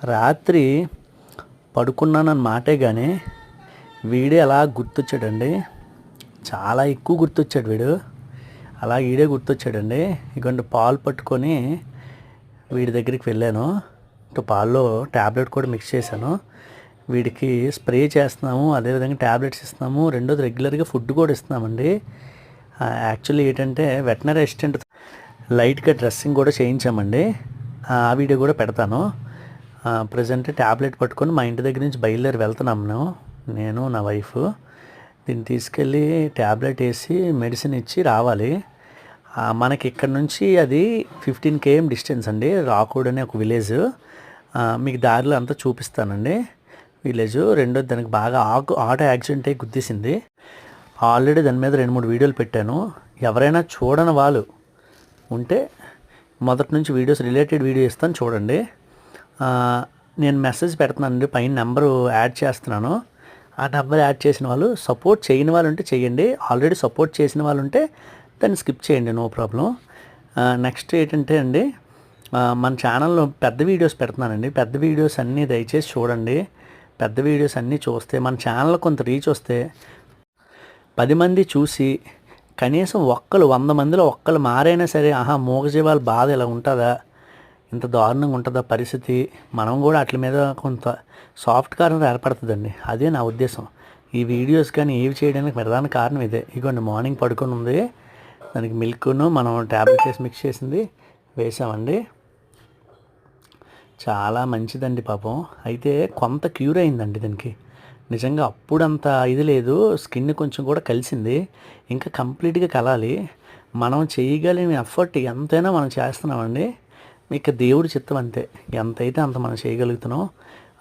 రాత్రి పడుకున్నానన్న మాటే కానీ వీడే అలా గుర్తొచ్చాడండి. చాలా ఎక్కువ గుర్తొచ్చాడు వీడు. అలా వీడే గుర్తొచ్చాడండి. ఇటువంటి పాలు పట్టుకొని వీడి దగ్గరికి వెళ్ళాను. ఇంకా పాల్లో ట్యాబ్లెట్ కూడా మిక్స్ చేశాను. వీడికి స్ప్రే చేస్తున్నాము, అదేవిధంగా ట్యాబ్లెట్స్ ఇస్తున్నాము. రెండోది రెగ్యులర్గా ఫుడ్ కూడా ఇస్తున్నామండి. యాక్చువల్లీ ఏంటంటే వెటనరీ అసిస్టెంట్ లైట్గా డ్రెస్సింగ్ కూడా చేయించామండి. ఆ వీడియో కూడా పెడతాను. ప్రజెంట్ ట్యాబ్లెట్ పట్టుకొని మా ఇంటి దగ్గర నుంచి బయలుదేరి వెళ్తున్నాము. నేను నా వైఫ్ దీన్ని తీసుకెళ్ళి ట్యాబ్లెట్ వేసి మెడిసిన్ ఇచ్చి రావాలి. మనకి ఇక్కడ నుంచి అది 15 km డిస్టెన్స్ అండి. రాకూడ్ అనే ఒక విలేజ్. మీకు దారిలో అంతా చూపిస్తానండి విలేజ్. రెండోది దానికి బాగా ఆటో యాక్సిడెంట్ అయ్యి గుద్దేసింది. ఆల్రెడీ దాని మీద 2-3 వీడియోలు పెట్టాను. ఎవరైనా చూడని వాళ్ళు ఉంటే మొదటి నుంచి వీడియోస్ రిలేటెడ్ వీడియో ఇస్తాను చూడండి. నేను మెసేజ్ పెడుతున్నానండి, పైన నెంబరు యాడ్ చేస్తున్నాను. ఆ నెంబర్ యాడ్ చేసిన వాళ్ళు సపోర్ట్ చేయని వాళ్ళు ఉంటే చేయండి. ఆల్రెడీ సపోర్ట్ చేసిన వాళ్ళు ఉంటే దాన్ని స్కిప్ చేయండి, నో ప్రాబ్లం. నెక్స్ట్ ఏంటంటే అండి, మన ఛానల్లో పెద్ద వీడియోస్ పెడుతున్నానండి. పెద్ద వీడియోస్ అన్నీ దయచేసి చూడండి. పెద్ద వీడియోస్ అన్నీ చూస్తే మన ఛానల్ కొంత రీచ్ వస్తే 10 మంది చూసి కనీసం 100 మందిలో ఒక్కరు మారైనా సరే, మూగజీవాల బాధ ఇలా ఉంటుందా, ఇంత దారుణంగా ఉంటుందా పరిస్థితి, మనం కూడా వాటి మీద కొంత సాఫ్ట్ కార్నర్ ఏర్పడుతుందండి. అదే నా ఉద్దేశం. ఈ వీడియోస్ కానీ ఏవి చేయడానికి ప్రధాన కారణం ఇదే. ఇదిగోండి మార్నింగ్ పడుకొని ఉంది, దానికి మిల్క్ను మనం ట్యాబ్లెట్ వేసి మిక్స్ చేసింది వేసామండి. చాలా మంచిదండి పాపం. అయితే కొంత క్యూర్ అయిందండి దానికి. నిజంగా అప్పుడంత ఇది లేదు, స్కిన్ కొంచెం కూడా కలిసింది. ఇంకా కంప్లీట్గా కలాలి. మనం చేయగలిగిన ఎఫర్ట్ ఎంతైనా మనం చేస్తున్నామండి. ఇక దేవుడి చిత్తం అంతే, ఎంతైతే అంత మనం చేయగలుగుతున్నాం.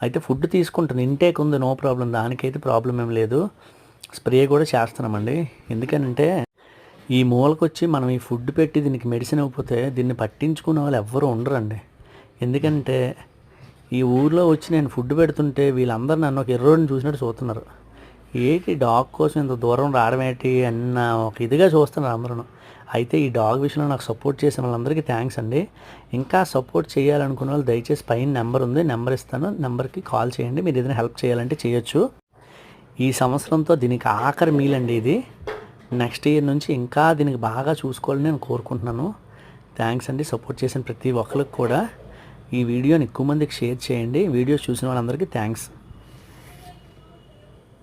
అయితే ఫుడ్ తీసుకుంటాను, ఇంటేక్ ఉంది, నో ప్రాబ్లం, దానికైతే ప్రాబ్లం ఏం లేదు. స్ప్రే కూడా చేస్తున్నామండి. ఎందుకనంటే ఈ మూలకొచ్చి మనం ఈ ఫుడ్ పెట్టి దీనికి మెడిసిన్ ఇవ్వకపోతే దీన్ని పట్టించుకునే వాళ్ళు ఎవ్వరూ ఉండరండి. ఎందుకంటే ఈ ఊర్లో వచ్చి నేను ఫుడ్ పెడుతుంటే వీళ్ళందరూ నన్ను ఒక ఎర్రోడిని చూసినట్టు చూస్తున్నారు. ఏంటి డాగ్ కోసం ఇంత దూరం రావడం ఏంటి అన్న ఒక ఇదిగా చూస్తున్నారు అందరూ. అయితే ఈ డాగ్ విషయంలో నాకు సపోర్ట్ చేసిన వాళ్ళందరికీ థ్యాంక్స్ అండి. ఇంకా సపోర్ట్ చేయాలనుకున్న వాళ్ళు దయచేసి పైన నెంబర్ ఉంది, నెంబర్ ఇస్తాను, నెంబర్కి కాల్ చేయండి. మీరు ఏదైనా హెల్ప్ చేయాలంటే చేయొచ్చు. ఈ సంవత్సరంతో దీనికి ఆఖరి మీల్ అండి ఇది. నెక్స్ట్ ఇయర్ నుంచి ఇంకా దీనికి బాగా చూసుకోవాలని నేను కోరుకుంటున్నాను. థ్యాంక్స్ అండి సపోర్ట్ చేసిన ప్రతి ఒక్కరికి కూడా. ఈ వీడియోని ఎక్కువ మందికి షేర్ చేయండి. వీడియోస్ చూసిన వాళ్ళందరికీ థ్యాంక్స్.